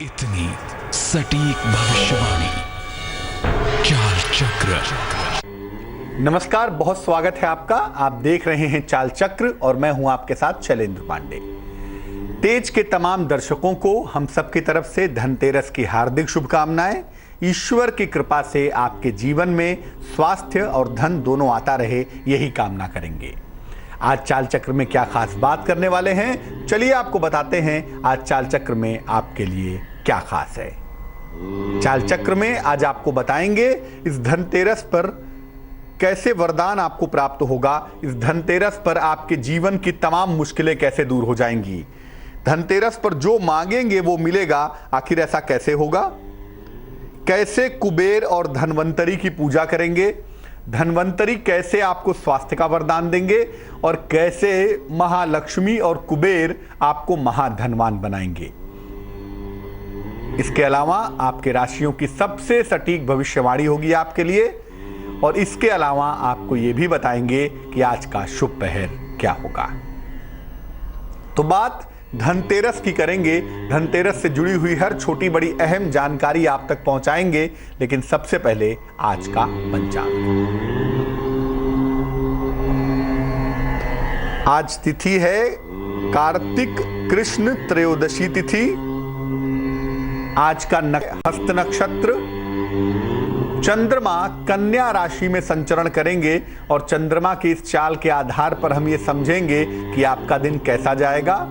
इतनी सटीक भविष्यवाणी। चाल चक्र। नमस्कार, बहुत स्वागत है आपका। आप देख रहे हैं चाल चक्र और मैं हूं आपके साथ शैलेंद्र पांडे। तेज के तमाम दर्शकों को हम सबकी तरफ से धनतेरस की हार्दिक शुभकामनाएं। ईश्वर की कृपा से आपके जीवन में स्वास्थ्य और धन दोनों आता रहे, यही कामना करेंगे। आज चाल चक्र में क्या खास बात करने वाले हैं, चलिए आपको बताते हैं आज चाल चक्र में आपके लिए क्या खास है। चाल चक्र में आज आपको बताएंगे इस धनतेरस पर कैसे वरदान आपको प्राप्त होगा, इस धनतेरस पर आपके जीवन की तमाम मुश्किलें कैसे दूर हो जाएंगी, धनतेरस पर जो मांगेंगे वो मिलेगा। आखिर ऐसा कैसे होगा, कैसे कुबेर और धनवंतरी की पूजा करेंगे, धनवंतरी कैसे आपको स्वास्थ्य का वरदान देंगे और कैसे महालक्ष्मी और कुबेर आपको महाधनवान बनाएंगे। इसके अलावा आपके राशियों की सबसे सटीक भविष्यवाणी होगी आपके लिए और इसके अलावा आपको यह भी बताएंगे कि आज का शुभ पहर क्या होगा। तो बात धनतेरस की करेंगे। धनतेरस से जुड़ी हुई हर छोटी बड़ी अहम जानकारी आप तक पहुंचाएंगे, लेकिन सबसे पहले आज का पंचांग। आज तिथि है कार्तिक कृष्ण त्रयोदशी तिथि। आज का हस्त नक्षत्र। चंद्रमा कन्या राशि में संचरण करेंगे और चंद्रमा की इस चाल के आधार पर हम ये समझेंगे कि आपका दिन कैसा जाएगा।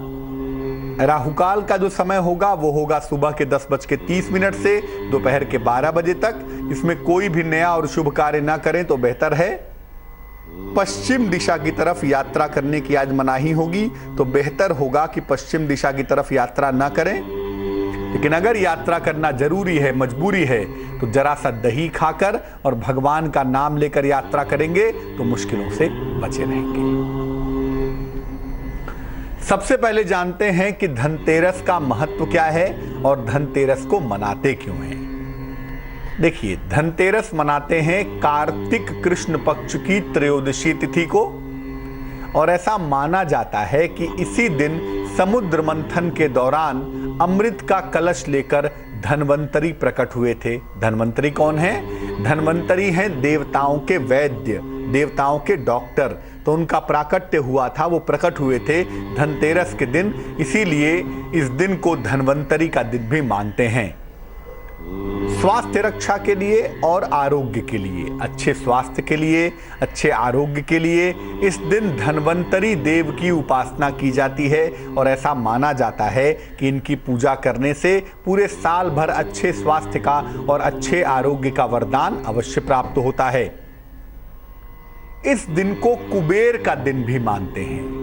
राहुकाल का जो समय होगा वो होगा सुबह के 10:30 से दोपहर के 12 बजे तक। इसमें कोई भी नया और शुभ कार्य ना करें तो बेहतर है। पश्चिम दिशा की तरफ यात्रा करने की आज मनाही होगी, तो बेहतर होगा कि पश्चिम दिशा की तरफ यात्रा ना करें। लेकिन अगर यात्रा करना जरूरी है, मजबूरी है, तो जरा सा दही खाकर और भगवान का नाम लेकर यात्रा करेंगे तो मुश्किलों से बचे रहेंगे। सबसे पहले जानते हैं कि धनतेरस का महत्व क्या है और धनतेरस को मनाते क्यों हैं। देखिए, धनतेरस मनाते हैं कार्तिक कृष्ण पक्ष की त्रयोदशी तिथि को और ऐसा माना जाता है कि इसी दिन समुद्र मंथन के दौरान अमृत का कलश लेकर धनवंतरी प्रकट हुए थे। धनवंतरी कौन है? धनवंतरी हैं देवताओं के वैद्य, देवताओं के डॉक्टर। तो उनका प्राकट्य हुआ था, वो प्रकट हुए थे धनतेरस के दिन, इसीलिए इस दिन को धनवंतरी का दिन भी मानते हैं। स्वास्थ्य रक्षा के लिए और आरोग्य के लिए, अच्छे स्वास्थ्य के लिए, अच्छे आरोग्य के लिए इस दिन धनवंतरी देव की उपासना की जाती है और ऐसा माना जाता है कि इनकी पूजा करने से पूरे साल भर अच्छे स्वास्थ्य का और अच्छे आरोग्य का वरदान अवश्य प्राप्त होता है। इस दिन को कुबेर का दिन भी मानते हैं।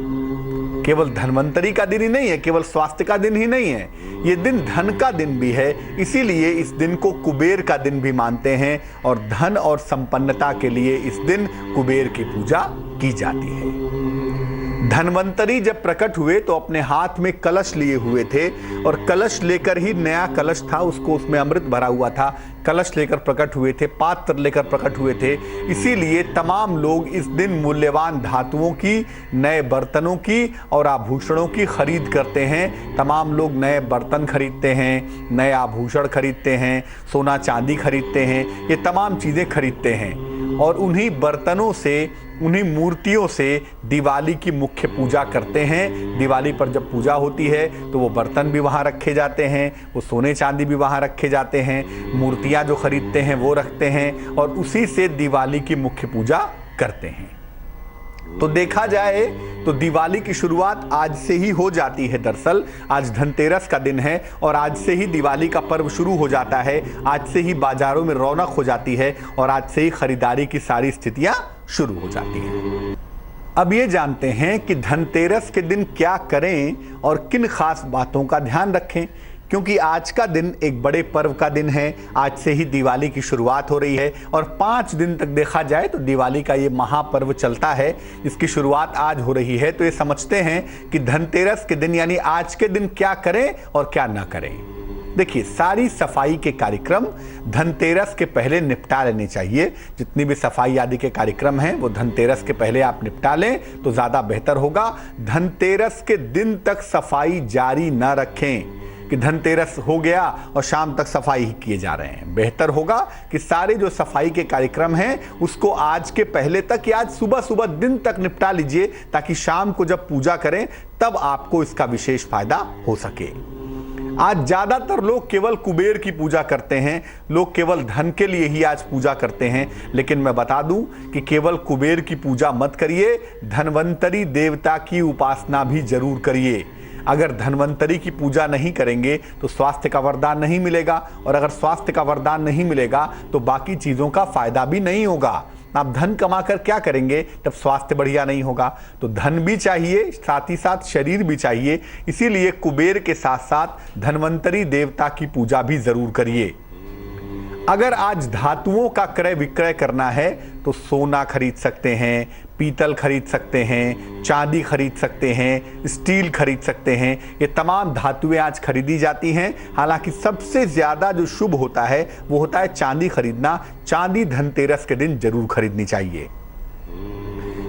केवल धनवंतरी का दिन ही नहीं है, केवल स्वास्थ्य का दिन ही नहीं है, ये दिन धन का दिन भी है। इसीलिए इस दिन को कुबेर का दिन भी मानते हैं और धन और संपन्नता के लिए इस दिन कुबेर की पूजा की जाती है। धनवंतरी जब प्रकट हुए तो अपने हाथ में कलश लिए हुए थे और कलश लेकर ही, नया कलश था, उसको उसमें अमृत भरा हुआ था, कलश लेकर प्रकट हुए थे, पात्र लेकर प्रकट हुए थे। इसीलिए तमाम लोग इस दिन मूल्यवान धातुओं की, नए बर्तनों की और आभूषणों की खरीद करते हैं। तमाम लोग नए बर्तन खरीदते हैं, नए आभूषण खरीदते हैं, सोना चांदी खरीदते हैं, ये तमाम चीज़ें खरीदते हैं और उन्हीं बर्तनों से, उन्हीं मूर्तियों से दिवाली की मुख्य पूजा करते हैं। दिवाली पर जब पूजा होती है तो वो बर्तन भी वहाँ रखे जाते हैं, वो सोने चांदी भी वहाँ रखे जाते हैं, मूर्तियाँ जो खरीदते हैं वो रखते हैं और उसी से दिवाली की मुख्य पूजा करते हैं। तो देखा जाए तो दिवाली की शुरुआत आज से ही हो जाती है। दरअसल आज धनतेरस का दिन है और आज से ही दिवाली का पर्व शुरू हो जाता है। आज से ही बाजारों में रौनक हो जाती है और आज से ही खरीदारी की सारी स्थितियां शुरू हो जाती हैं। अब ये जानते हैं कि धनतेरस के दिन क्या करें और किन खास बातों का ध्यान रखें, क्योंकि आज का दिन एक बड़े पर्व का दिन है। आज से ही दिवाली की शुरुआत हो रही है और 5 दिन तक देखा जाए तो दिवाली का ये महापर्व चलता है, इसकी शुरुआत आज हो रही है। तो ये समझते हैं कि धनतेरस के दिन यानी आज के दिन क्या करें और क्या ना करें। देखिए, सारी सफाई के कार्यक्रम धनतेरस के पहले निपटा लेने चाहिए। जितनी भी सफाई आदि के कार्यक्रम हैं वो धनतेरस के पहले आप निपटा लें तो ज़्यादा बेहतर होगा। धनतेरस के दिन तक सफाई जारी न रखें। कि धनतेरस हो गया और शाम तक सफाई ही किए जा रहे हैं। बेहतर होगा कि सारे जो सफाई के कार्यक्रम हैं उसको आज के पहले तक या आज सुबह सुबह दिन तक निपटा लीजिए, ताकि शाम को जब पूजा करें तब आपको इसका विशेष फायदा हो सके। आज ज्यादातर लोग केवल कुबेर की पूजा करते हैं, लोग केवल धन के लिए ही आज पूजा करते हैं, लेकिन मैं बता दूं कि केवल कुबेर की पूजा मत करिए, धनवंतरी देवता की उपासना भी जरूर करिए। अगर धनवंतरी की पूजा नहीं करेंगे तो स्वास्थ्य का वरदान नहीं मिलेगा, और अगर स्वास्थ्य का वरदान नहीं मिलेगा तो बाकी चीजों का फायदा भी नहीं होगा। आप धन कमाकर क्या करेंगे जब स्वास्थ्य बढ़िया नहीं होगा? तो धन भी चाहिए, साथ ही साथ शरीर भी चाहिए। इसीलिए कुबेर के साथ साथ धनवंतरी देवता की पूजा भी जरूर करिए। अगर आज धातुओं का क्रय विक्रय करना है तो सोना खरीद सकते हैं, पीतल खरीद सकते हैं, चांदी खरीद सकते हैं, स्टील खरीद सकते हैं। ये तमाम धातुएं आज खरीदी जाती हैं। हालांकि सबसे ज्यादा जो शुभ होता है वो होता है चांदी खरीदना। चांदी धनतेरस के दिन जरूर खरीदनी चाहिए।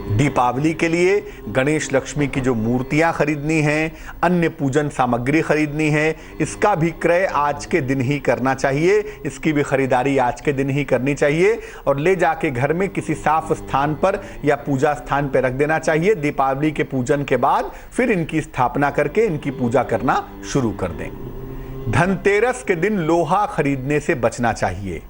दीपावली के लिए गणेश लक्ष्मी की जो मूर्तियां खरीदनी हैं, अन्य पूजन सामग्री खरीदनी है, इसका भी क्रय आज के दिन ही करना चाहिए। इसकी भी खरीदारी आज के दिन ही करनी चाहिए और ले जाके घर में किसी साफ स्थान पर या पूजा स्थान पर रख देना चाहिए। दीपावली के पूजन के बाद फिर इनकी स्थापना करके इनकी पूजा करना शुरू कर दें। धनतेरस के दिन लोहा खरीदने से बचना चाहिए।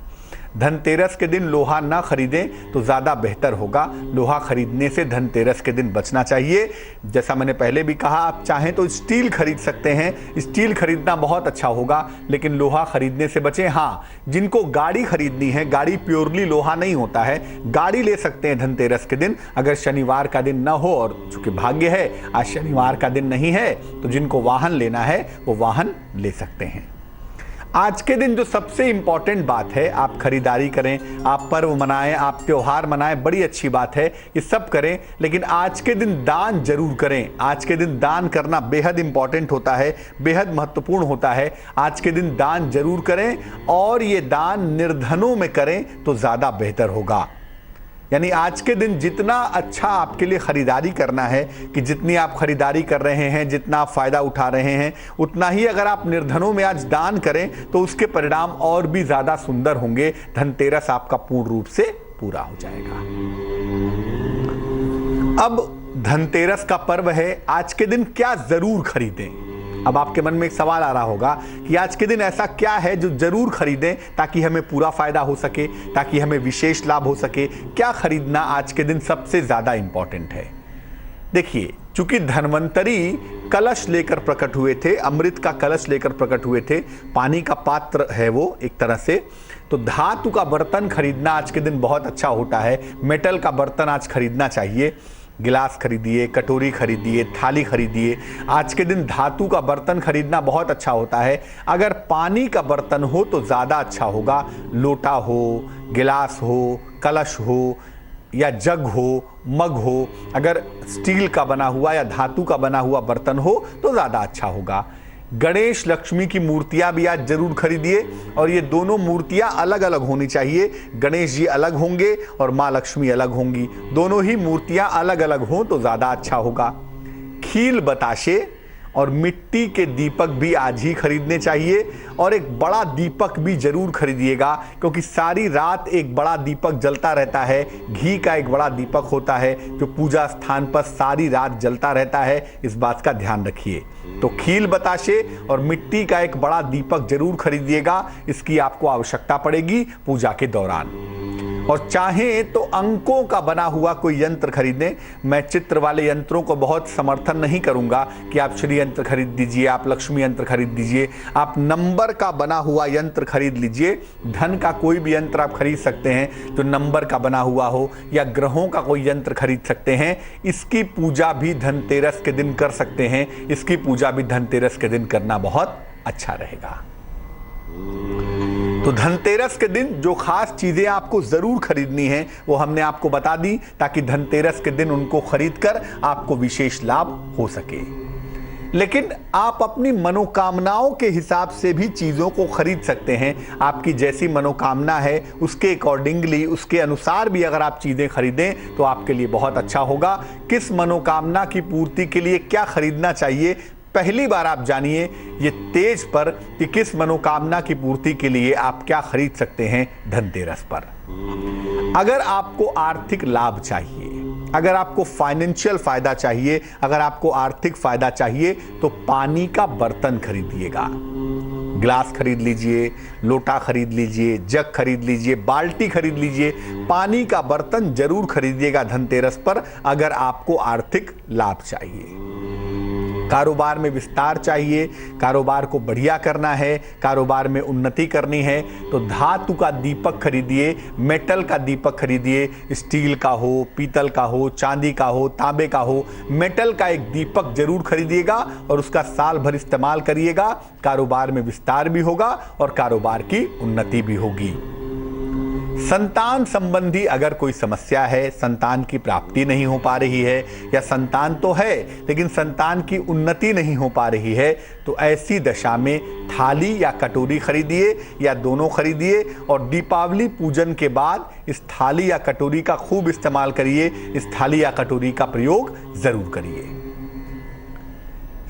धनतेरस के दिन लोहा ना खरीदें तो ज़्यादा बेहतर होगा। लोहा खरीदने से धनतेरस के दिन बचना चाहिए। जैसा मैंने पहले भी कहा, आप चाहें तो स्टील खरीद सकते हैं, स्टील खरीदना बहुत अच्छा होगा, लेकिन लोहा खरीदने से बचें। हाँ, जिनको गाड़ी खरीदनी है, गाड़ी प्योरली लोहा नहीं होता है, गाड़ी ले सकते हैं धनतेरस के दिन, अगर शनिवार का दिन ना हो। और चूंकि भाग्य है आज शनिवार का दिन नहीं है, तो जिनको वाहन लेना है वो वाहन ले सकते हैं। आज के दिन जो सबसे इंपॉर्टेंट बात है, आप खरीदारी करें, आप पर्व मनाएं, आप त्योहार मनाएं, बड़ी अच्छी बात है, ये सब करें, लेकिन आज के दिन दान जरूर करें। आज के दिन दान करना बेहद इंपॉर्टेंट होता है, बेहद महत्वपूर्ण होता है। आज के दिन दान जरूर करें और ये दान निर्धनों में करें तो ज़्यादा बेहतर होगा। यानी आज के दिन जितना अच्छा आपके लिए खरीदारी करना है, कि जितनी आप खरीदारी कर रहे हैं, जितना आप फायदा उठा रहे हैं, उतना ही अगर आप निर्धनों में आज दान करें तो उसके परिणाम और भी ज्यादा सुंदर होंगे। धनतेरस आपका पूर्ण रूप से पूरा हो जाएगा। अब धनतेरस का पर्व है, आज के दिन क्या जरूर खरीदें? अब आपके मन में एक सवाल आ रहा होगा कि आज के दिन ऐसा क्या है जो जरूर खरीदें ताकि हमें पूरा फायदा हो सके, ताकि हमें विशेष लाभ हो सके। क्या खरीदना आज के दिन सबसे ज्यादा इंपॉर्टेंट है? देखिए, चूंकि धनवंतरी कलश लेकर प्रकट हुए थे, अमृत का कलश लेकर प्रकट हुए थे, पानी का पात्र है वो एक तरह से, तो धातु का बर्तन खरीदना आज के दिन बहुत अच्छा होता है। मेटल का बर्तन आज खरीदना चाहिए। गिलास खरीदिए, कटोरी खरीदिए, थाली खरीदिए। आज के दिन धातु का बर्तन खरीदना बहुत अच्छा होता है। अगर पानी का बर्तन हो तो ज़्यादा अच्छा होगा। लोटा हो, गिलास हो, कलश हो या जग हो, मग हो, अगर स्टील का बना हुआ या धातु का बना हुआ बर्तन हो तो ज़्यादा अच्छा होगा। गणेश लक्ष्मी की मूर्तियां भी आज जरूर खरीदिए, और ये दोनों मूर्तियां अलग अलग होनी चाहिए। गणेश जी अलग होंगे और माँ लक्ष्मी अलग होंगी। दोनों ही मूर्तियां अलग अलग हों तो ज़्यादा अच्छा होगा। खील बताशे और मिट्टी के दीपक भी आज ही खरीदने चाहिए, और एक बड़ा दीपक भी जरूर खरीदिएगा, क्योंकि सारी रात एक बड़ा दीपक जलता रहता है। घी का एक बड़ा दीपक होता है जो पूजा स्थान पर सारी रात जलता रहता है, इस बात का ध्यान रखिए। तो खील बताशे और मिट्टी का एक बड़ा दीपक जरूर खरीदिएगा, इसकी आपको आवश्यकता पड़ेगी पूजा के दौरान। और चाहें तो अंकों का बना हुआ कोई यंत्र खरीदें। मैं चित्र वाले यंत्रों को बहुत समर्थन नहीं करूंगा कि आप श्री यंत्र खरीद दीजिए, आप लक्ष्मी यंत्र खरीद दीजिए। आप नंबर का बना हुआ यंत्र खरीद लीजिए। धन का कोई भी यंत्र आप खरीद सकते हैं जो नंबर का बना हुआ हो, या ग्रहों का कोई यंत्र खरीद सकते हैं। इसकी पूजा भी धनतेरस के दिन कर सकते हैं। इसकी पूजा भी धनतेरस के दिन करना बहुत अच्छा रहेगा। तो धनतेरस के दिन जो खास चीजें आपको जरूर खरीदनी है वो हमने आपको बता दी, ताकि धनतेरस के दिन उनको खरीदकर आपको विशेष लाभ हो सके। लेकिन आप अपनी मनोकामनाओं के हिसाब से भी चीज़ों को खरीद सकते हैं। आपकी जैसी मनोकामना है उसके अकॉर्डिंगली, उसके अनुसार भी अगर आप चीज़ें खरीदें तो आपके लिए बहुत अच्छा होगा। किस मनोकामना की पूर्ति के लिए क्या खरीदना चाहिए, पहली बार आप जानिए ये तेज पर कि किस मनोकामना की पूर्ति के लिए आप क्या खरीद सकते हैं धनतेरस पर। अगर आपको आर्थिक लाभ चाहिए, अगर आपको फाइनेंशियल फायदा चाहिए, अगर आपको आर्थिक फायदा चाहिए तो पानी का बर्तन खरीदिएगा। गिलास खरीद लीजिए, लोटा खरीद लीजिए, जग खरीद लीजिए, बाल्टी खरीद लीजिए, पानी का बर्तन जरूर खरीदिएगा धनतेरस पर अगर आपको आर्थिक लाभ चाहिए। कारोबार में विस्तार चाहिए, कारोबार को बढ़िया करना है, कारोबार में उन्नति करनी है तो धातु का दीपक खरीदिए, मेटल का दीपक खरीदिए, स्टील का हो, पीतल का हो, चांदी का हो, तांबे का हो, मेटल का एक दीपक जरूर खरीदिएगा और उसका साल भर इस्तेमाल करिएगा। कारोबार में विस्तार भी होगा और कारोबार की उन्नति भी होगी। संतान संबंधी अगर कोई समस्या है, संतान की प्राप्ति नहीं हो पा रही है या संतान तो है लेकिन संतान की उन्नति नहीं हो पा रही है तो ऐसी दशा में थाली या कटोरी खरीदिए या दोनों खरीदिए और दीपावली पूजन के बाद इस थाली या कटोरी का खूब इस्तेमाल करिए। इस थाली या कटोरी का प्रयोग जरूर करिए।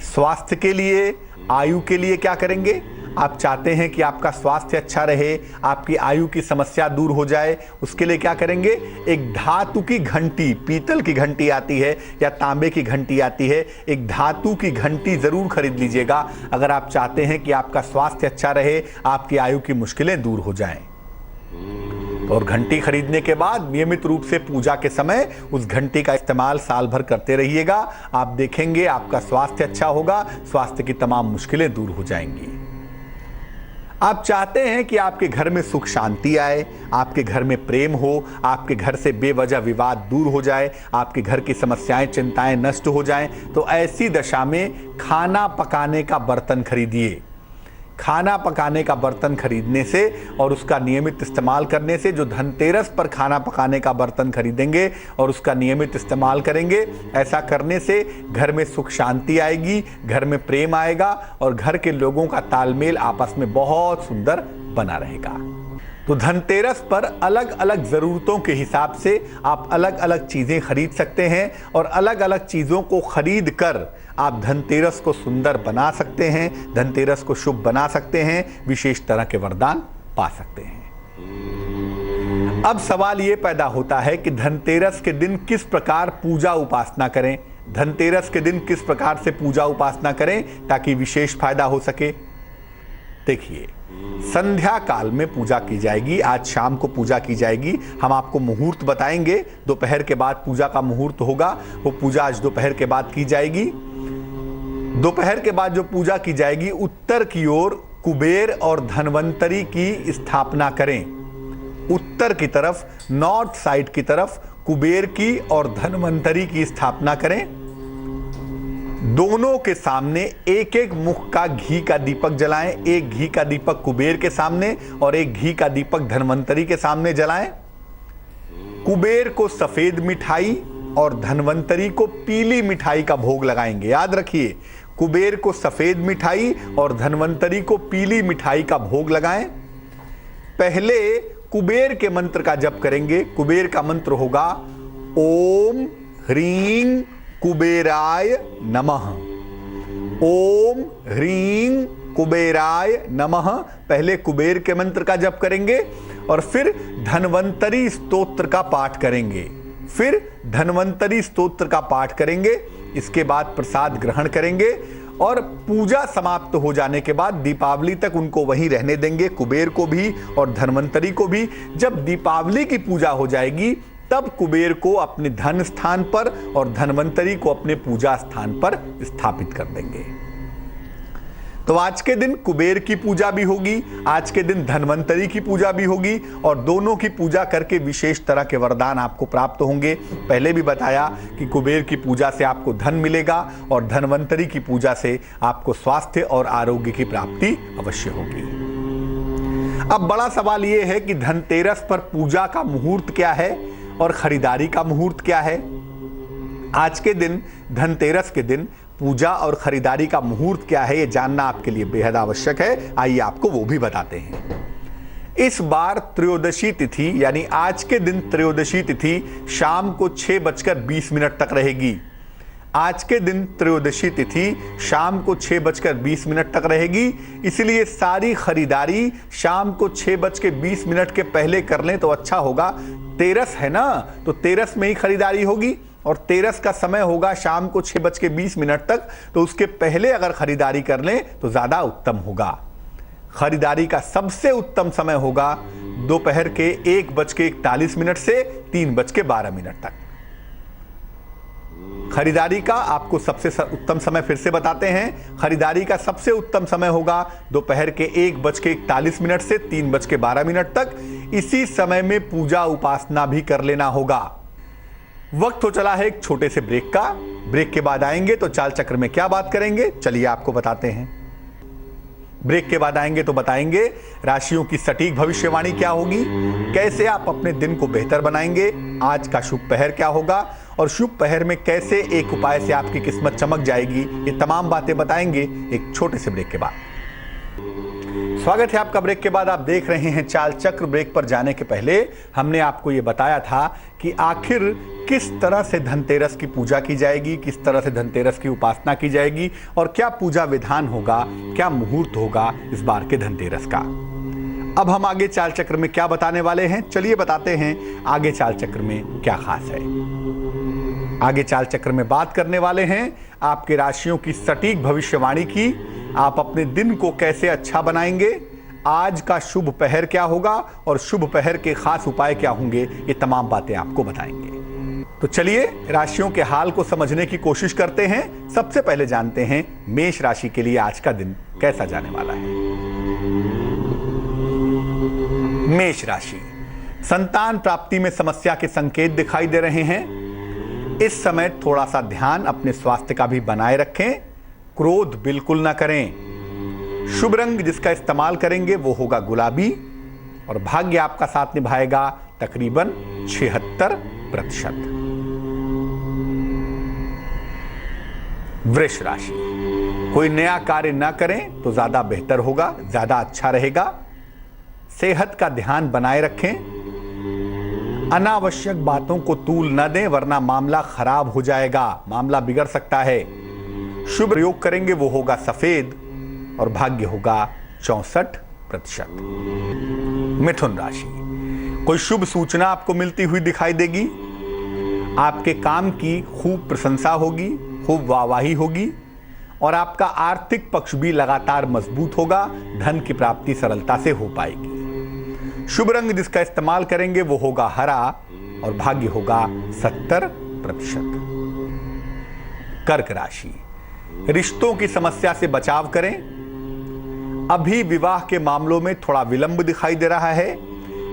स्वास्थ्य के लिए, आयु के लिए क्या करेंगे? आप चाहते हैं कि आपका स्वास्थ्य अच्छा रहे, आपकी आयु की समस्या दूर हो जाए, उसके लिए क्या करेंगे? एक धातु की घंटी, पीतल की घंटी आती है या तांबे की घंटी आती है, एक धातु की घंटी जरूर खरीद लीजिएगा अगर आप चाहते हैं कि आपका स्वास्थ्य अच्छा रहे, आपकी आयु की मुश्किलें दूर हो जाएं। और घंटी खरीदने के बाद नियमित रूप से पूजा के समय उस घंटी का इस्तेमाल साल भर करते रहिएगा। आप देखेंगे आपका स्वास्थ्य अच्छा होगा, स्वास्थ्य की तमाम मुश्किलें दूर हो जाएंगी। आप चाहते हैं कि आपके घर में सुख शांति आए, आपके घर में प्रेम हो, आपके घर से बेवजह विवाद दूर हो जाए, आपके घर की समस्याएं चिंताएं नष्ट हो जाएं, तो ऐसी दशा में खाना पकाने का बर्तन खरीदिए। खाना पकाने का बर्तन खरीदने से और उसका नियमित इस्तेमाल करने से, जो धनतेरस पर खाना पकाने का बर्तन खरीदेंगे और उसका नियमित इस्तेमाल करेंगे, ऐसा करने से घर में सुख शांति आएगी, घर में प्रेम आएगा और घर के लोगों का तालमेल आपस में बहुत सुंदर बना रहेगा। तो धनतेरस पर अलग अलग ज़रूरतों के हिसाब से आप अलग अलग चीज़ें खरीद सकते हैं और अलग अलग चीज़ों को खरीद कर आप धनतेरस को सुंदर बना सकते हैं, धनतेरस को शुभ बना सकते हैं, विशेष तरह के वरदान पा सकते हैं। अब सवाल ये पैदा होता है कि धनतेरस के दिन किस प्रकार पूजा उपासना करें, धनतेरस के दिन किस प्रकार से पूजा उपासना करें ताकि विशेष फायदा हो सके। देखिए, संध्या काल में पूजा की जाएगी, आज शाम को पूजा की जाएगी। हम आपको मुहूर्त बताएंगे, दोपहर के बाद पूजा का मुहूर्त होगा, वो पूजा आज दोपहर के बाद की जाएगी। दोपहर के बाद जो पूजा की जाएगी, उत्तर की ओर कुबेर और धनवंतरी की स्थापना करें। उत्तर की तरफ, नॉर्थ साइड की तरफ कुबेर की और धनवंतरी की स्थापना करें। दोनों के सामने एक एक मुख का घी का दीपक जलाएं, एक घी का दीपक कुबेर के सामने और एक घी का दीपक धनवंतरी के सामने जलाएं। कुबेर को सफेद मिठाई और धनवंतरी को पीली मिठाई का भोग लगाएंगे। याद रखिए, कुबेर को सफेद मिठाई और धनवंतरी को पीली मिठाई का भोग लगाएं। पहले कुबेर के मंत्र का जप करेंगे। कुबेर का मंत्र होगा ओम ह्रीं कुबेराय नमः। ओम ह्रीं कुबेराय नमः। पहले कुबेर के मंत्र का जप करेंगे और फिर धनवंतरी स्तोत्र का पाठ करेंगे। फिर धनवंतरी स्तोत्र का पाठ करेंगे। इसके बाद प्रसाद ग्रहण करेंगे और पूजा समाप्त हो जाने के बाद दीपावली तक उनको वहीं रहने देंगे, कुबेर को भी और धनवंतरी को भी। जब दीपावली की पूजा हो जाएगी तब कुबेर को अपने धन स्थान पर और धनवंतरी को अपने पूजा स्थान पर स्थापित कर देंगे। तो आज के दिन कुबेर की पूजा भी होगी, आज के दिन धनवंतरी की पूजा भी होगी और दोनों की पूजा करके विशेष तरह के वरदान आपको प्राप्त होंगे। पहले भी बताया कि कुबेर की पूजा से आपको धन मिलेगा और धनवंतरी की पूजा से आपको स्वास्थ्य और आरोग्य की प्राप्ति अवश्य होगी। अब बड़ा सवाल यह है कि धनतेरस पर पूजा का मुहूर्त क्या है और खरीदारी का मुहूर्त क्या है। आज के दिन, धनतेरस के दिन पूजा और खरीदारी का मुहूर्त क्या है, यह जानना आपके लिए बेहद आवश्यक है। आइए आपको वो भी बताते हैं। इस बार त्रयोदशी तिथि यानी आज के दिन त्रयोदशी तिथि शाम को 6:20 तक रहेगी। आज के दिन त्रयोदशी तिथि शाम को 6:20 तक रहेगी, इसलिए सारी खरीदारी शाम को 6:20 के पहले कर लें तो अच्छा होगा। तेरस है ना, तो तेरस में ही खरीदारी होगी और तेरस का समय होगा शाम को 6:20 तक, तो उसके पहले अगर खरीदारी कर लें तो ज्यादा उत्तम होगा। खरीदारी का सबसे उत्तम समय होगा दोपहर के 1:41 से 3:12 तक। खरीदारी का आपको सबसे उत्तम समय फिर से बताते हैं। खरीदारी का सबसे उत्तम समय होगा दोपहर के 1:41 से 3:12 तक। इसी समय में पूजा उपासना भी कर लेना होगा। वक्त हो चला है एक छोटे से ब्रेक का। ब्रेक के बाद आएंगे तो चाल चक्र में क्या बात करेंगे, चलिए आपको बताते हैं। ब्रेक के बाद आएंगे तो बताएंगे राशियों की सटीक भविष्यवाणी क्या होगी, कैसे आप अपने दिन को बेहतर बनाएंगे, आज का शुभ पहर क्या होगा और शुभ पहर में कैसे एक उपाय से आपकी किस्मत चमक जाएगी, ये तमाम बातें बताएंगे एक छोटे से ब्रेक के बाद। स्वागत है आपका ब्रेक के बाद। आप देख रहे हैं चाल चक्र। ब्रेक पर जाने के पहले हमने आपको ये बताया था कि आखिर किस तरह से धनतेरस की पूजा की जाएगी, किस तरह से धनतेरस की उपासना की जाएगी और क्या पूजा विधान होगा, क्या मुहूर्त होगा इस बार के धनतेरस का। अब हम आगे चाल चक्र में क्या बताने वाले हैं, चलिए बताते हैं आगे चाल चक्र में क्या खास है। आगे चाल चक्र में बात करने वाले हैं आपके राशियों की सटीक भविष्यवाणी की। आप अपने दिन को कैसे अच्छा बनाएंगे, आज का शुभ पहर क्या होगा और शुभ पहर के खास उपाय क्या होंगे, ये तमाम बातें आपको बताएंगे। तो चलिए राशियों के हाल को समझने की कोशिश करते हैं। सबसे पहले जानते हैं मेष राशि के लिए आज का दिन कैसा जाने वाला है। मेष राशि, संतान प्राप्ति में समस्या के संकेत दिखाई दे रहे हैं। इस समय थोड़ा सा ध्यान अपने स्वास्थ्य का भी बनाए रखें, क्रोध बिल्कुल ना करें। शुभ रंग जिसका इस्तेमाल करेंगे वो होगा गुलाबी और भाग्य आपका साथ निभाएगा तकरीबन 76%। वृष राशि, कोई नया कार्य ना करें तो ज्यादा बेहतर होगा, ज्यादा अच्छा रहेगा। सेहत का ध्यान बनाए रखें। अनावश्यक बातों को तूल न दें वरना मामला खराब हो जाएगा, मामला बिगड़ सकता है। शुभ प्रयोग करेंगे वो होगा सफेद और भाग्य होगा 64%। मिथुन राशि, कोई शुभ सूचना आपको मिलती हुई दिखाई देगी। आपके काम की खूब प्रशंसा होगी, खूब वाहवाही होगी और आपका आर्थिक पक्ष भी लगातार मजबूत होगा। धन की प्राप्ति सरलता से हो पाएगी। शुभ रंग जिसका इस्तेमाल करेंगे वो होगा हरा और भाग्य होगा 70%। कर्क राशि, रिश्तों की समस्या से बचाव करें। अभी विवाह के मामलों में थोड़ा विलंब दिखाई दे रहा है,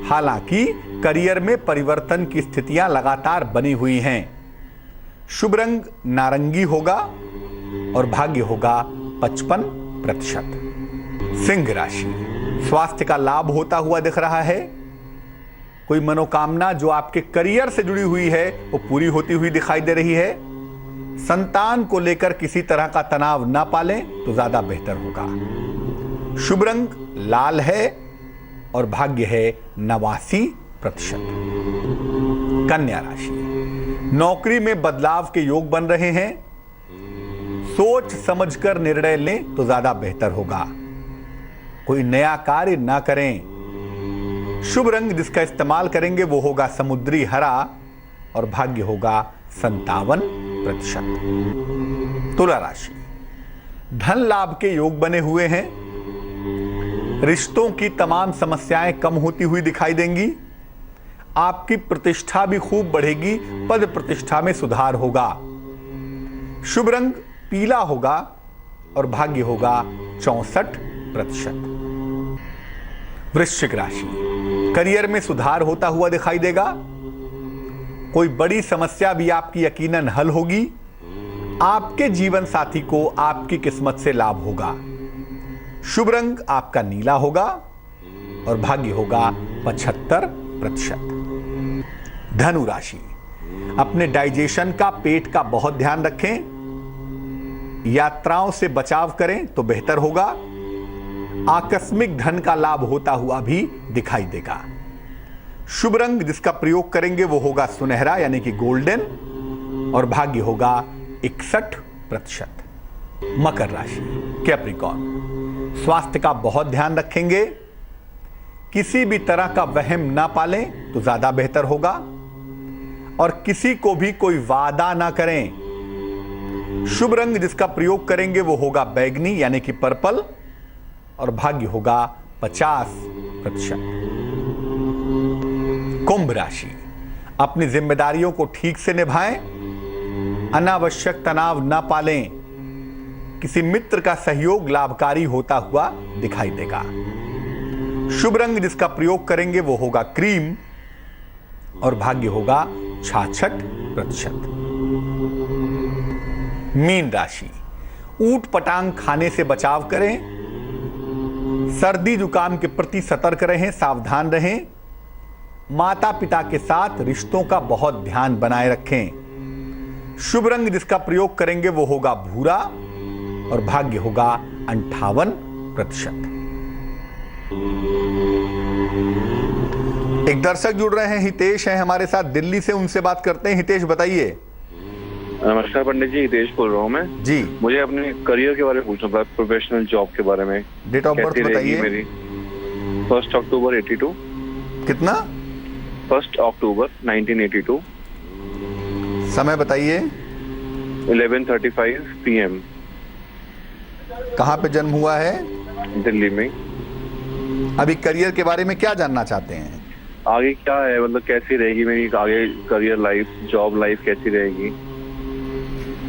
हालांकि करियर में परिवर्तन की स्थितियां लगातार बनी हुई हैं। शुभ रंग नारंगी होगा और भाग्य होगा 55%। सिंह राशि, स्वास्थ्य का लाभ होता हुआ दिख रहा है। कोई मनोकामना जो आपके करियर से जुड़ी हुई है वो पूरी होती हुई दिखाई दे रही है। संतान को लेकर किसी तरह का तनाव ना पालें तो ज्यादा बेहतर होगा। शुभ रंग लाल है और भाग्य है 89%। कन्या राशि, नौकरी में बदलाव के योग बन रहे हैं। सोच समझकर निर्णय लें तो ज्यादा बेहतर होगा। कोई नया कार्य ना करें। शुभ रंग जिसका इस्तेमाल करेंगे वो होगा समुद्री हरा और भाग्य होगा 57%। तुला राशि, धन लाभ के योग बने हुए हैं। रिश्तों की तमाम समस्याएं कम होती हुई दिखाई देंगी। आपकी प्रतिष्ठा भी खूब बढ़ेगी, पद प्रतिष्ठा में सुधार होगा। शुभ रंग पीला होगा और भाग्य होगा 64%। वृश्चिक राशि, करियर में सुधार होता हुआ दिखाई देगा। कोई बड़ी समस्या भी आपकी यकीनन हल होगी। आपके जीवन साथी को आपकी किस्मत से लाभ होगा। शुभ रंग आपका नीला होगा और भाग्य होगा 75%। धनु राशि, अपने डाइजेशन का, पेट का बहुत ध्यान रखें। यात्राओं से बचाव करें तो बेहतर होगा। आकस्मिक धन का लाभ होता हुआ भी दिखाई देगा। शुभ रंग जिसका प्रयोग करेंगे वो होगा सुनहरा यानी कि गोल्डन और भाग्य होगा 61%। मकर राशि, कैप्रिकॉर्न, स्वास्थ्य का बहुत ध्यान रखेंगे। किसी भी तरह का वहम ना पालें तो ज्यादा बेहतर होगा, और किसी को भी कोई वादा ना करें। शुभ रंग जिसका प्रयोग करेंगे वो होगा बैगनी यानी कि पर्पल, और भाग्य होगा 50%। कुंभ राशि, अपनी जिम्मेदारियों को ठीक से निभाएं, अनावश्यक तनाव ना पालें। किसी मित्र का सहयोग लाभकारी होता हुआ दिखाई देगा। शुभ रंग जिसका प्रयोग करेंगे वो होगा क्रीम, और भाग्य होगा 66%। मीन राशि, ऊट पटांग खाने से बचाव करें। सर्दी जुकाम के प्रति सतर्क रहें, सावधान रहें। माता पिता के साथ रिश्तों का बहुत ध्यान बनाए रखें। शुभ रंग जिसका प्रयोग करेंगे वो होगा भूरा, और भाग्य होगा 58%। एक दर्शक जुड़ रहे हैं, हितेश हैं हमारे साथ दिल्ली से, उनसे बात करते हैं। हितेश बताइए। नमस्कार पंडित जी, हितेश बोल रहा हूँ मैं जी। मुझे अपने करियर के बारे में पूछना था, प्रोफेशनल जॉब के बारे में। डेट ऑफ बर्थ बताइए। मेरी 1 अक्टूबर 82। कितना? 1 अक्टूबर 1982। समय बताइए। 11:35 PM। कहाँ पे जन्म हुआ है? दिल्ली में। अभी करियर के बारे में क्या जानना चाहते हैं? आगे क्या है, मतलब कैसी रहेगी मेरी आगे करियर लाइफ, जॉब लाइफ कैसी रहेगी?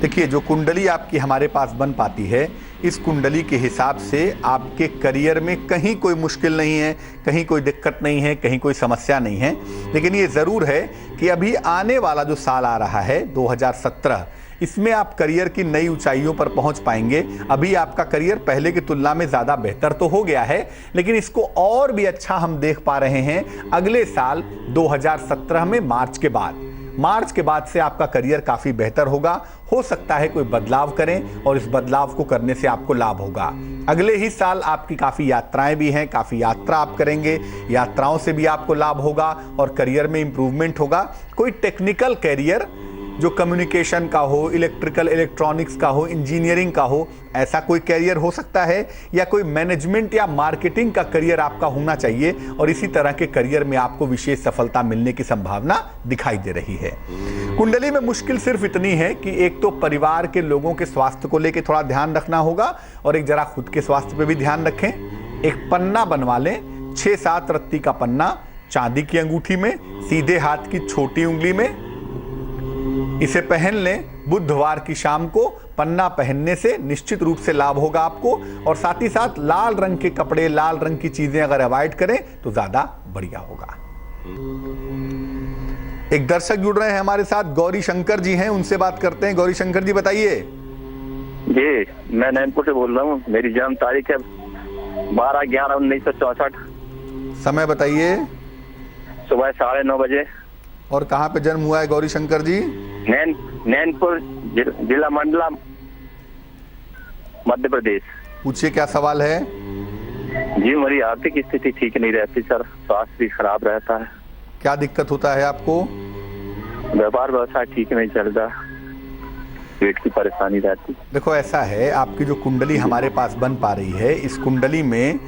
देखिए, जो कुंडली आपकी हमारे पास बन पाती है, इस कुंडली के हिसाब से आपके करियर में कहीं कोई मुश्किल नहीं है, कहीं कोई दिक्कत नहीं है, कहीं कोई समस्या नहीं है। लेकिन ये ज़रूर है कि अभी आने वाला जो साल आ रहा है 2017, इसमें आप करियर की नई ऊंचाइयों पर पहुंच पाएंगे। अभी आपका करियर पहले की तुलना में ज़्यादा बेहतर तो हो गया है, लेकिन इसको और भी अच्छा हम देख पा रहे हैं अगले साल 2017 में मार्च के बाद से आपका करियर काफ़ी बेहतर होगा। हो सकता है कोई बदलाव करें, और इस बदलाव को करने से आपको लाभ होगा। अगले ही साल आपकी काफ़ी यात्राएं भी हैं, काफ़ी यात्रा आप करेंगे, यात्राओं से भी आपको लाभ होगा और करियर में इंप्रूवमेंट होगा। कोई टेक्निकल करियर जो कम्युनिकेशन का हो, इलेक्ट्रिकल इलेक्ट्रॉनिक्स का हो, इंजीनियरिंग का हो, ऐसा कोई करियर हो सकता है, या कोई मैनेजमेंट या मार्केटिंग का करियर आपका होना चाहिए, और इसी तरह के करियर में आपको विशेष सफलता मिलने की संभावना दिखाई दे रही है। कुंडली में मुश्किल सिर्फ इतनी है कि एक तो परिवार के लोगों के स्वास्थ्य को लेकर थोड़ा ध्यान रखना होगा, और एक जरा खुद के स्वास्थ्य पे भी ध्यान रखें। एक पन्ना बनवा लें, 6-7 रत्ती का पन्ना, चांदी की अंगूठी में, सीधे हाथ की छोटी उंगली में। इसे पहन लें बुधवार की शाम को। पन्ना पहनने से निश्चित रूप से लाभ होगा आपको, और साथ ही साथ लाल रंग के कपड़े, लाल रंग की चीजें अगर अवॉइड करें तो ज्यादा बढ़िया होगा। एक दर्शक जुड़ रहे हैं हमारे साथ, गौरी शंकर जी हैं, उनसे बात करते हैं। गौरी शंकर जी बताइए। जी, मैं नैनपुर से बोल रहा हूँ। मेरी जन्म तारीख है 12/11/1964। समय बताइए। सुबह 9:30 बजे। और कहाँ पे जन्म हुआ है गौरी शंकर जी? नैनपुर जिला मंडला, मध्य प्रदेश। पूछिए, क्या सवाल है? जी, मेरी आर्थिक स्थिति ठीक नहीं रहती सर, स्वास्थ्य भी खराब रहता है। क्या दिक्कत होता है आपको? व्यापार व्यवसाय ठीक नहीं चलता, पेट की परेशानी रहती। देखो, ऐसा है, आपकी जो कुंडली हमारे पास बन पा रही है, इस कुंडली में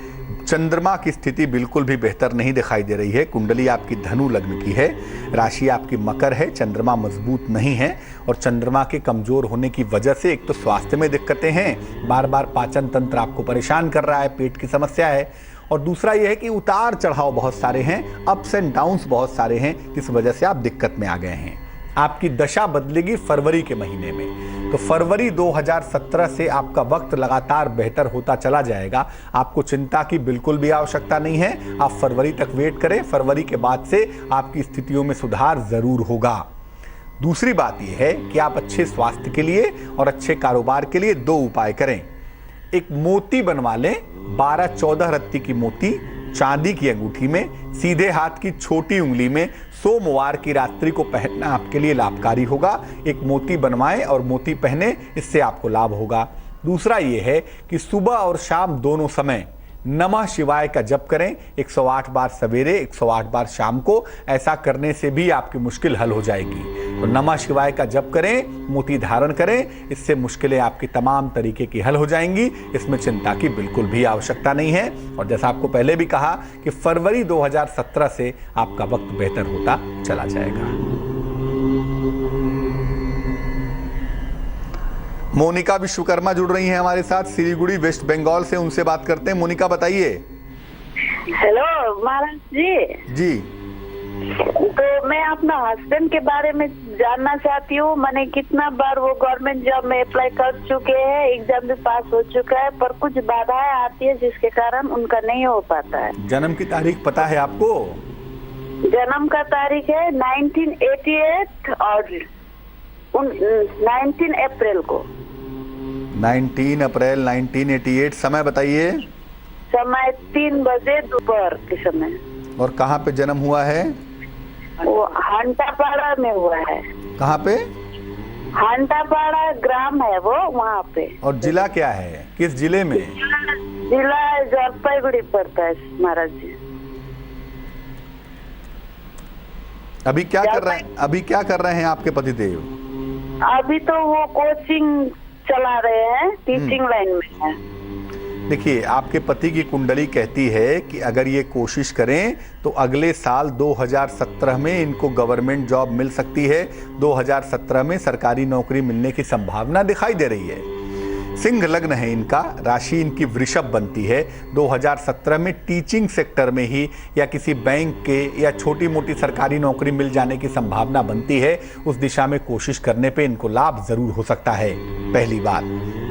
चंद्रमा की स्थिति बिल्कुल भी बेहतर नहीं दिखाई दे रही है। कुंडली आपकी धनु लग्न की है, राशि आपकी मकर है, चंद्रमा मजबूत नहीं है, और चंद्रमा के कमजोर होने की वजह से एक तो स्वास्थ्य में दिक्कतें हैं, बार बार पाचन तंत्र आपको परेशान कर रहा है, पेट की समस्या है, और दूसरा यह है कि उतार चढ़ाव बहुत सारे हैं, अप्स एंड डाउन्स बहुत सारे हैं, इस वजह से आप दिक्कत में आ गए हैं। आपकी दशा बदलेगी फरवरी के महीने में, तो फरवरी 2017 से आपका वक्त लगातार बेहतर होता चला जाएगा। आपको चिंता की बिल्कुल भी आवश्यकता नहीं है, आप फरवरी तक वेट करें, फरवरी के बाद से आपकी स्थितियों में सुधार जरूर होगा। दूसरी बात यह है कि आप अच्छे स्वास्थ्य के लिए और अच्छे कारोबार के लिए 2 उपाय करें। एक मोती बनवा लें, 12-14 रत्ती की मोती, चांदी की अंगूठी में, सीधे हाथ की छोटी उंगली में, सोमवार की रात्रि को पहनना आपके लिए लाभकारी होगा। एक मोती बनवाएं और मोती पहने, इससे आपको लाभ होगा। दूसरा ये है कि सुबह और शाम दोनों समय नमः शिवाय का जप करें 108 बार सवेरे, 108 बार शाम को। ऐसा करने से भी आपकी मुश्किल हल हो जाएगी। तो नमः शिवाय का जप करें, मोती धारण करें, इससे मुश्किलें आपकी तमाम तरीके की हल हो जाएंगी। इसमें चिंता की बिल्कुल भी आवश्यकता नहीं है। और जैसा आपको पहले भी कहा कि फरवरी 2017 से आपका वक्त बेहतर होता चला जाएगा। मोनिका विश्वकर्मा जुड़ रही हैं हमारे साथ सिलीगुड़ी वेस्ट बंगाल से। उनसे बात करते हैं। मोनिका बताइए। हेलो महाराज जी। जी, तो मैं अपना हस्बैंड के बारे में जानना चाहती हूँ। मैंने कितना बार वो गवर्नमेंट जॉब में अप्लाई कर चुके हैं, एग्जाम भी पास हो चुका है, पर कुछ बाधाएं आती है जिसके कारण उनका नहीं हो पाता है। जन्म की तारीख पता है आपको? जन्म का तारीख है 1988 और 19 अप्रैल को। 19 अप्रैल 1988। समय बताइए। समय 3 बजे दोपहर के समय। और कहाँ पे जन्म हुआ है? वो हांटापाड़ा में हुआ है। कहाँ पे? हांटापाड़ा ग्राम है वो, वहाँ पे। और जिला क्या है? किस जिले में? जिला जलपाईगुड़ी पड़ता है महाराज जी। अभी क्या कर रहे हैं? अभी क्या कर रहे हैं आपके पतिदेव? अभी तो वो कोचिंग चला रहे हैं, टीचिंग लाइन में है। देखिए, आपके पति की कुंडली कहती है कि अगर ये कोशिश करें तो अगले साल 2017 में इनको गवर्नमेंट जॉब मिल सकती है। 2017 में सरकारी नौकरी मिलने की संभावना दिखाई दे रही है। सिंह लग्न है इनका, राशि इनकी वृषभ बनती है। 2017 में टीचिंग सेक्टर में ही या किसी बैंक के या छोटी मोटी सरकारी नौकरी मिल जाने की संभावना बनती है। उस दिशा में कोशिश करने पे इनको लाभ जरूर हो सकता है, पहली बात।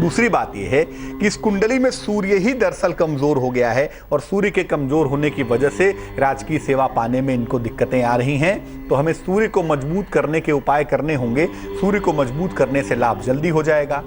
दूसरी बात यह है कि इस कुंडली में सूर्य ही दरअसल कमजोर हो गया है और सूर्य के कमजोर होने की वजह से राजकीय सेवा पाने में इनको दिक्कतें आ रही हैं। तो हमें सूर्य को मजबूत करने के उपाय करने होंगे। सूर्य को मजबूत करने से लाभ जल्दी हो जाएगा।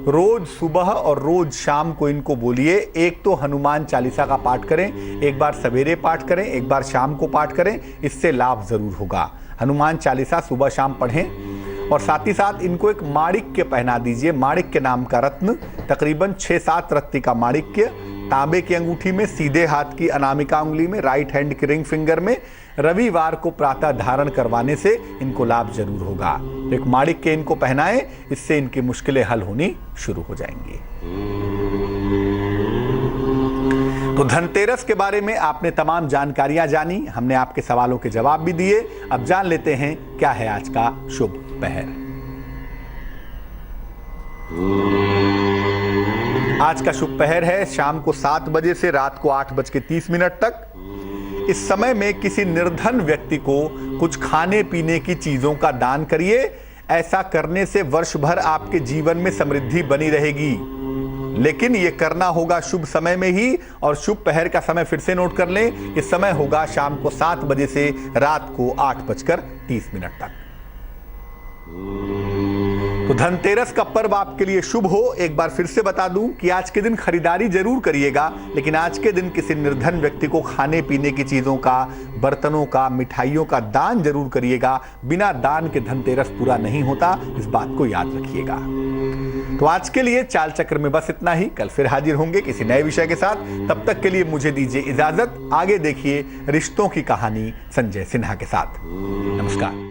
रोज सुबह और रोज शाम को इनको बोलिए, एक तो हनुमान चालीसा का पाठ करें, एक बार सवेरे पाठ करें, एक बार शाम को पाठ करें, इससे लाभ जरूर होगा। हनुमान चालीसा सुबह शाम पढ़ें। और साथ ही साथ इनको एक माणिक्य पहना दीजिए, माणिक्य नाम का रत्न, तकरीबन 6-7 रत्ती का माणिक्य, तांबे की अंगूठी में, सीधे हाथ की अनामिका उंगली में, राइट हैंड की रिंग फिंगर में, रविवार को प्रातः धारण करवाने से इनको लाभ जरूर होगा। तो एक माणिक्य इनको पहनाएं, इससे इनकी मुश्किलें हल होनी शुरू हो जाएंगी। तो धनतेरस के बारे में आपने तमाम जानकारियां जानी, हमने आपके सवालों के जवाब भी दिए। अब जान लेते हैं क्या है आज का शुभ पहर। आज का शुभ पहर है शाम को 7 बजे से रात को 8:30 तक। इस समय में किसी निर्धन व्यक्ति को कुछ खाने पीने की चीजों का दान करिए। ऐसा करने से वर्ष भर आपके जीवन में समृद्धि बनी रहेगी। लेकिन यह करना होगा शुभ समय में ही। और शुभ पहर का समय फिर से नोट कर लें, इस समय होगा शाम को 7 बजे से रात को 8:30 तक। तो धनतेरस का पर्व आपके लिए शुभ हो। एक बार फिर से बता दूं कि आज के दिन खरीदारी जरूर करिएगा, लेकिन आज के दिन किसी निर्धन व्यक्ति को खाने पीने की चीजों का, बर्तनों का, मिठाइयों का दान जरूर करिएगा। बिना दान के धनतेरस पूरा नहीं होता, इस बात को याद रखिएगा। तो आज के लिए चाल चक्र में बस इतना ही। कल फिर हाजिर होंगे किसी नए विषय के साथ। तब तक के लिए मुझे दीजिए इजाजत। आगे देखिए रिश्तों की कहानी संजय सिन्हा के साथ। नमस्कार।